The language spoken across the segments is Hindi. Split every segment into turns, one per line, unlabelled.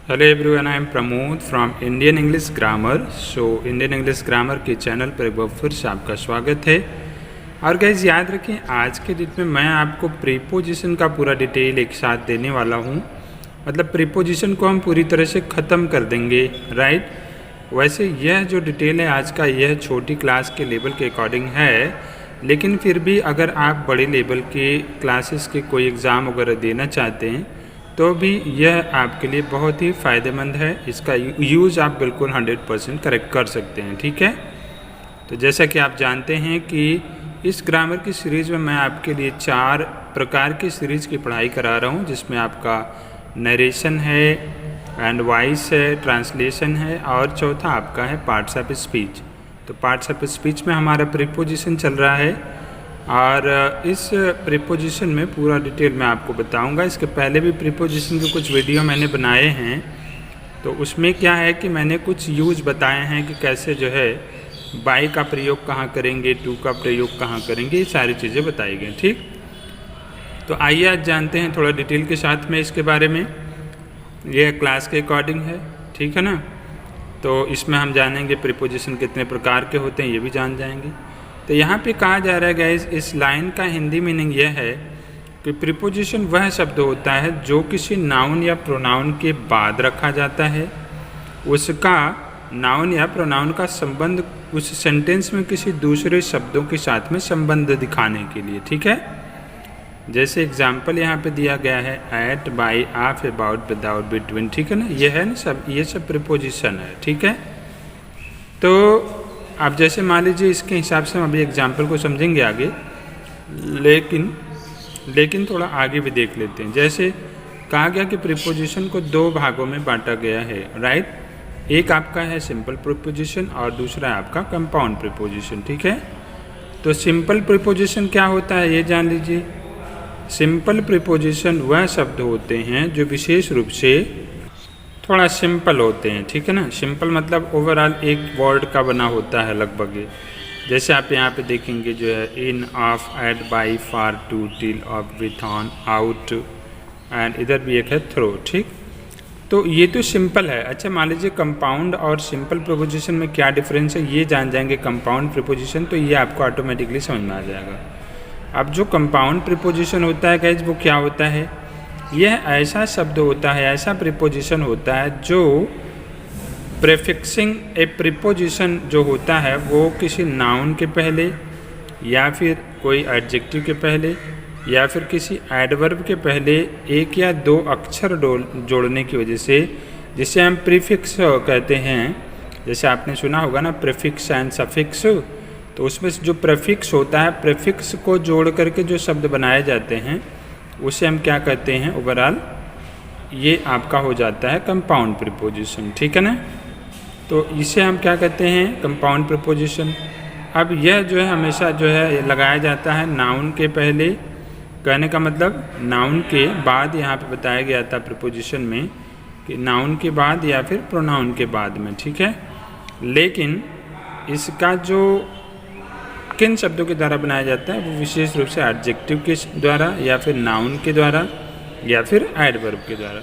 Hello everyone, I am Pramod from Indian English grammar. Indian English grammar के चैनल पर एक बार फिर से आपका स्वागत है। और गाइज याद रखें, आज के डेट में मैं आपको प्रीपोजिशन का पूरा डिटेल एक साथ देने वाला हूँ। मतलब प्रीपोजिशन को हम पूरी तरह से ख़त्म कर देंगे, राइट। वैसे यह जो डिटेल है आज का, यह छोटी क्लास के लेवल के अकॉर्डिंग है, लेकिन फिर भी अगर आप बड़े लेवल के क्लासेस के कोई एग्ज़ाम वगैरह देना चाहते हैं तो भी यह आपके लिए बहुत ही फ़ायदेमंद है। इसका यूज़ आप बिल्कुल 100% करेक्ट कर सकते हैं, ठीक है। तो जैसा कि आप जानते हैं कि इस ग्रामर की सीरीज़ में मैं आपके लिए 4 प्रकार की सीरीज़ की पढ़ाई करा रहा हूँ, जिसमें आपका नरेशन है, एंड वॉइस है, ट्रांसलेशन है, और चौथा आपका है पार्ट्स ऑफ स्पीच। तो पार्ट्स ऑफ स्पीच में हमारा प्रीपोजिशन चल रहा है, और इस प्रीपोजिशन में पूरा डिटेल मैं आपको बताऊंगा। इसके पहले भी प्रीपोजिशन के कुछ वीडियो मैंने बनाए हैं, तो उसमें क्या है कि मैंने कुछ यूज़ बताए हैं कि कैसे जो है बाई का प्रयोग कहाँ करेंगे, टू का प्रयोग कहाँ करेंगे, ये सारी चीज़ें बताई गई, ठीक। तो आइए आज जानते हैं थोड़ा डिटेल के साथ में इसके बारे में। यह क्लास के अकॉर्डिंग है, ठीक है ना। तो इसमें हम जानेंगे प्रीपोजिशन कितने प्रकार के होते हैं, ये भी जान जाएंगे। तो यहाँ पे कहा जा रहा है गाइस, इस लाइन का हिंदी मीनिंग यह है कि प्रीपोजिशन वह शब्द होता है जो किसी नाउन या प्रोनाउन के बाद रखा जाता है। उसका नाउन या प्रोनाउन का संबंध उस सेंटेंस में किसी दूसरे शब्दों के साथ में संबंध दिखाने के लिए, ठीक है। जैसे एग्जाम्पल यहाँ पे दिया गया है, at, by, of, about, without, between, ठीक है ना। यह है ना सब, ये सब प्रीपोजिशन है, ठीक है। तो आप जैसे मान लीजिए, इसके हिसाब से हम अभी एग्जाम्पल को समझेंगे आगे, लेकिन थोड़ा आगे भी देख लेते हैं। जैसे कहा गया कि प्रीपोजिशन को 2 भागों में बांटा गया है, राइट। एक आपका है सिंपल प्रीपोजिशन और दूसरा है आपका कंपाउंड प्रीपोजिशन, ठीक है। तो सिंपल प्रीपोजिशन क्या होता है ये जान लीजिए। सिंपल प्रीपोजिशन वह शब्द होते हैं जो विशेष रूप से थोड़ा सिंपल होते हैं, ठीक है ना। सिंपल मतलब ओवरऑल एक वर्ड का बना होता है लगभग। जैसे आप यहाँ पे देखेंगे जो है in, of, at, by, for, to, till, of, with, on, out, and इधर भी एक है थ्रो, ठीक। तो ये तो सिंपल है। अच्छा, मान लीजिए कंपाउंड और सिंपल प्रीपोजिशन में क्या डिफरेंस है ये जान जाएंगे। कंपाउंड प्रीपोजिशन तो ये आपको ऑटोमेटिकली समझ में आ जाएगा। अब जो कंपाउंड प्रीपोजिशन होता है गाइस, वो क्या होता है, यह ऐसा शब्द होता है, ऐसा प्रीपोजिशन होता है जो प्रीफिक्सिंग ए प्रीपोजिशन जो होता है वो किसी नाउन के पहले, या फिर कोई एडजेक्टिव के पहले, या फिर किसी एडवर्ब के पहले 1 या 2 अक्षर जोड़ने की वजह से, जिसे हम प्रीफिक्स कहते हैं। जैसे आपने सुना होगा ना, प्रीफिक्स एंड सफिक्स। तो उसमें जो प्रीफिक्स होता है, प्रीफिक्स को जोड़ करके जो शब्द बनाए जाते हैं उसे हम क्या कहते हैं, ओवरऑल ये आपका हो जाता है कंपाउंड प्रीपोजिशन, ठीक है ना। तो इसे हम क्या कहते हैं, कंपाउंड प्रीपोजिशन। अब यह जो है हमेशा जो है लगाया जाता है नाउन के पहले। कहने का मतलब नाउन के बाद, यहाँ पे बताया गया था प्रीपोजिशन में कि नाउन के बाद या फिर प्रोनाउन के बाद में, ठीक है। लेकिन इसका जो किन शब्दों के द्वारा बनाया जाता है वो विशेष रूप से एडजेक्टिव के द्वारा, या फिर नाउन के द्वारा, या फिर एडवर्ब के द्वारा।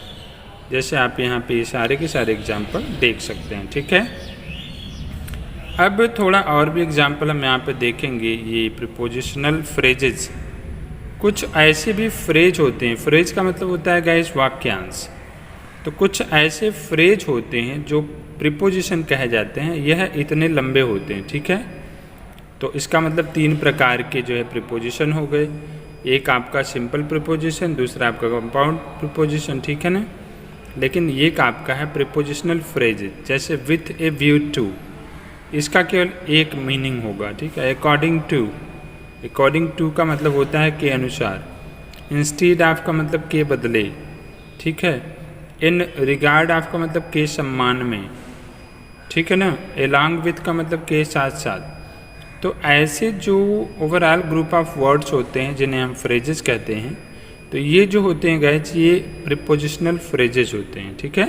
जैसे आप यहाँ पे सारे के सारे एग्जाम्पल देख सकते हैं, ठीक है। अब थोड़ा और भी एग्जाम्पल हम यहाँ पे देखेंगे। ये प्रीपोजिशनल फ्रेजेस, कुछ ऐसे भी फ्रेज होते हैं। फ्रेज का मतलब होता है गाइस वाक्यांश। तो कुछ ऐसे फ्रेज होते हैं जो प्रीपोजिशन कहे जाते हैं, यह इतने लंबे होते हैं, ठीक है। तो इसका मतलब 3 प्रकार के जो है प्रीपोजिशन हो गए। एक आपका सिंपल प्रीपोजिशन, दूसरा आपका कंपाउंड प्रीपोजिशन, ठीक है ना। लेकिन ये आपका है प्रीपोजिशनल फ्रेज। जैसे विथ ए व्यू टू, इसका केवल एक मीनिंग होगा, ठीक है। अकॉर्डिंग टू, अकॉर्डिंग टू का मतलब होता है के अनुसार। इंस्टीड ऑफ का मतलब के बदले, ठीक है। इन रिगार्ड ऑफ का मतलब के सम्मान में, ठीक है ना। एलॉन्ग विथ का मतलब के साथ साथ। तो ऐसे जो ओवरऑल ग्रुप ऑफ वर्ड्स होते हैं जिन्हें हम फ्रेजेस कहते हैं, तो ये जो होते हैं गाइस, ये प्रीपोजिशनल फ्रेजेस होते हैं, ठीक है।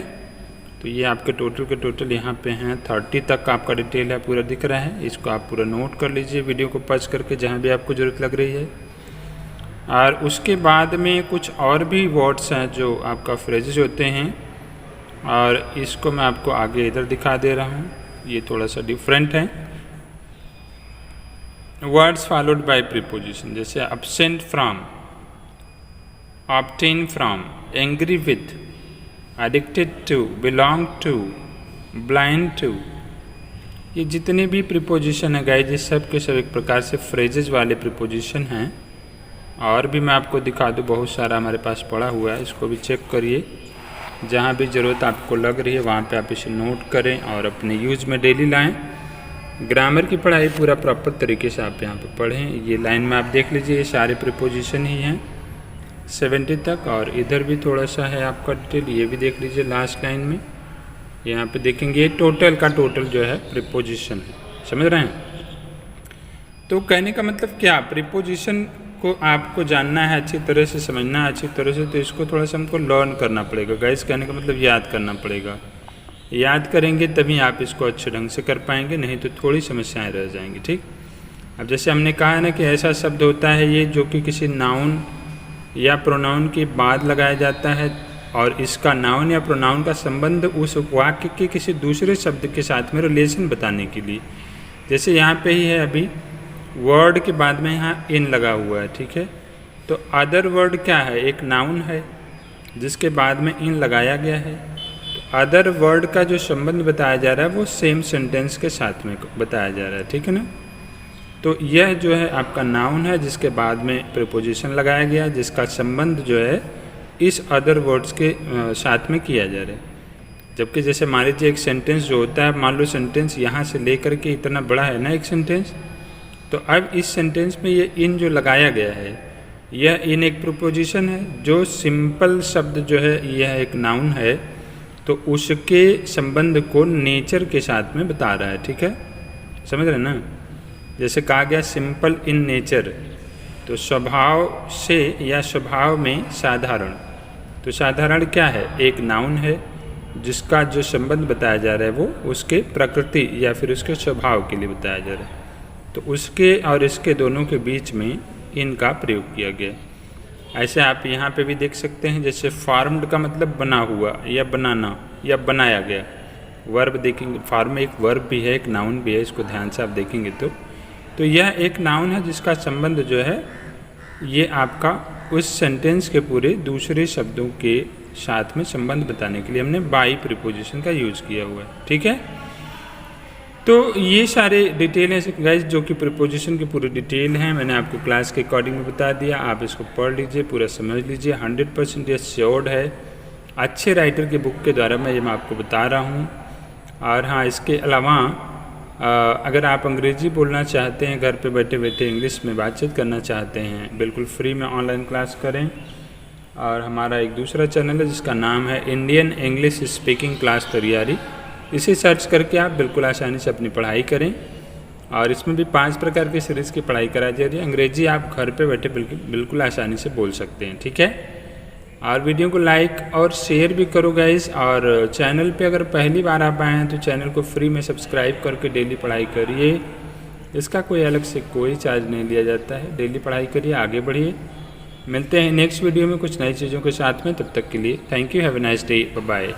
तो ये आपके टोटल के टोटल यहाँ पे हैं 30 तक आपका डिटेल है, पूरा दिख रहा है। इसको आप पूरा नोट कर लीजिए वीडियो को पॉज करके, जहाँ भी आपको ज़रूरत लग रही है। और उसके बाद में कुछ और भी वर्ड्स हैं जो आपका फ्रेजेस होते हैं। और इसको मैं आपको आगे इधर दिखा दे रहा हूँ, ये थोड़ा सा डिफरेंट है। वर्ड्स फॉलोड बाय प्रीपोजिशन, जैसे absent from, obtain from, angry with, addicted to, belong to, blind to, ये जितने भी प्रीपोजिशन है गाइस, ये सब के सब एक प्रकार से फ्रेजेज वाले प्रीपोजिशन हैं। और भी मैं आपको दिखा दूँ, बहुत सारा हमारे पास पड़ा हुआ है, इसको भी चेक करिए। जहाँ भी ज़रूरत आपको लग रही है वहाँ पे आप इसे नोट करें और अपने यूज़ में डेली लाएं। ग्रामर की पढ़ाई पूरा प्रॉपर तरीके से आप यहाँ पे पढ़ें। ये लाइन में आप देख लीजिए, ये सारे प्रीपोजिशन ही हैं 70 तक, और इधर भी थोड़ा सा है आपका डिटेल, ये भी देख लीजिए लास्ट लाइन में। यहाँ पे देखेंगे टोटल का टोटल जो है प्रीपोजिशन है, समझ रहे हैं। तो कहने का मतलब क्या, प्रीपोजिशन को आपको जानना है, अच्छी तरह से समझना है अच्छी तरह से, तो इसको थोड़ा सा हमको लर्न करना पड़ेगा गाइस। कहने का मतलब याद करना पड़ेगा, याद करेंगे तभी आप इसको अच्छे ढंग से कर पाएंगे, नहीं तो थोड़ी समस्याएं रह जाएंगी। ठीक, अब जैसे हमने कहा है ना कि ऐसा शब्द होता है ये जो कि किसी नाउन या प्रोनाउन के बाद लगाया जाता है, और इसका नाउन या प्रोनाउन का संबंध उस वाक्य के किसी दूसरे शब्द के साथ में रिलेशन बताने के लिए। जैसे यहाँ पे ही है अभी, वर्ड के बाद में यहाँ इन लगा हुआ है, ठीक है। तो अदर वर्ड क्या है, एक नाउन है जिसके बाद में इन लगाया गया है। तो अदर वर्ड का जो संबंध बताया जा रहा है वो सेम सेंटेंस के साथ में बताया जा रहा है, ठीक है ना। तो यह जो है आपका नाउन है जिसके बाद में प्रीपोजिशन लगाया गया, जिसका संबंध जो है इस अदर वर्ड्स के साथ में किया जा रहा है। जबकि जैसे मान लीजिए एक सेंटेंस जो होता है, मान लो सेंटेंस यहाँ से लेकर के इतना बड़ा है ना एक सेंटेंस, तो अब इस सेंटेंस में ये इन जो लगाया गया है, यह इन एक प्रीपोजिशन है। जो सिंपल शब्द जो है यह एक नाउन है, तो उसके संबंध को नेचर के साथ में बता रहा है, ठीक है, समझ रहे ना। जैसे कहा गया सिंपल इन नेचर, तो स्वभाव से या स्वभाव में साधारण। तो साधारण क्या है, एक नाउन है जिसका जो संबंध बताया जा रहा है वो उसके प्रकृति या फिर उसके स्वभाव के लिए बताया जा रहा है। तो उसके और इसके दोनों के बीच में इनका प्रयोग किया गया। ऐसे आप यहाँ पे भी देख सकते हैं, जैसे फॉर्म्ड का मतलब बना हुआ या बनाना या बनाया गया। वर्ब देखेंगे, फॉर्म में एक वर्ब भी है, एक नाउन भी है, इसको ध्यान से आप देखेंगे तो यह एक नाउन है जिसका संबंध जो है ये आपका उस सेंटेंस के पूरे दूसरे शब्दों के साथ में संबंध बताने के लिए हमने बाई प्रीपोजिशन का यूज़ किया हुआ है, ठीक है। तो ये सारे डिटेल हैं गाइस जो कि प्रीपोजिशन की पूरी डिटेल हैं, मैंने आपको क्लास के अकॉर्डिंग में बता दिया। आप इसको पढ़ लीजिए, पूरा समझ लीजिए। 100% ये श्योर्ड है, अच्छे राइटर की बुक के द्वारा मैं आपको बता रहा हूँ। और हाँ, इसके अलावा अगर आप अंग्रेज़ी बोलना चाहते हैं, घर पे बैठे बैठे इंग्लिश में बातचीत करना चाहते हैं, बिल्कुल फ्री में ऑनलाइन क्लास करें। और हमारा एक दूसरा चैनल है जिसका नाम है इंडियन इंग्लिश स्पीकिंग क्लास तैयारी, इसे सर्च करके आप बिल्कुल आसानी से अपनी पढ़ाई करें। और इसमें भी 5 प्रकार की सीरीज़ की पढ़ाई कराई जा रही है। अंग्रेजी आप घर पे बैठे बिल्कुल आसानी से बोल सकते हैं, ठीक है। और वीडियो को लाइक और शेयर भी करो गाइस। और चैनल पे अगर पहली बार आप आए हैं तो चैनल को फ्री में सब्सक्राइब करके डेली पढ़ाई करिए। इसका कोई अलग से कोई चार्ज नहीं लिया जाता है। डेली पढ़ाई करिए, आगे बढ़िए। मिलते हैं नेक्स्ट वीडियो में कुछ नई चीज़ों के साथ में, तब तक के लिए thank you, have a nice day, bye.